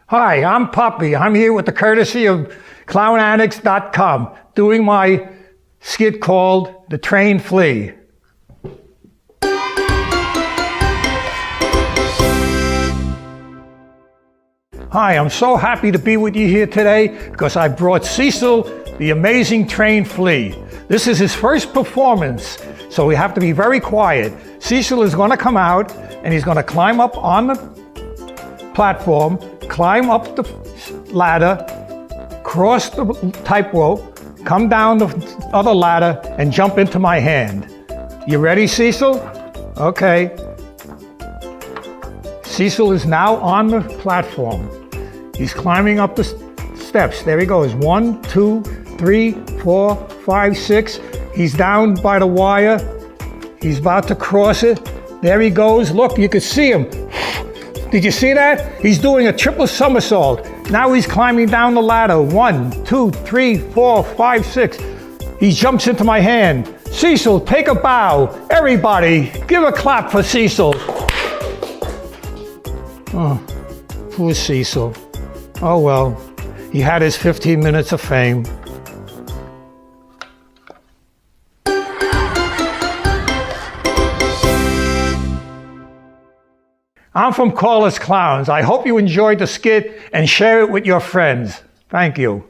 Hi, I'm Poppi. I'm here with the courtesy of clownaddicts.com doing my skit called The Trained Flea. Hi, I'm so happy to be with you here today because I brought Cecil, the amazing trained flea. This is his first performance, so we have to be very quiet. Cecil is going to come out and he's going to climb up on the platform, climb up the ladder, cross the tightrope, come down the other ladder, and jump into my hand. You ready, Cecil? Okay. Cecil is now on the platform. He's climbing up the steps. There he goes. 1, 2, 3, 4, 5, 6. He's down by the wire. He's about to cross it. There he goes. Look, you can see him. Did you see that? He's doing a triple somersault. Now he's climbing down the ladder. 1, 2, 3, 4, 5, 6. He jumps into my hand. Cecil, take a bow. Everybody, give a clap for Cecil. Oh, poor Cecil. Oh well, he had his 15 minutes of fame. I'm from Call Us Clowns. I hope you enjoyed the skit and share it with your friends. Thank you.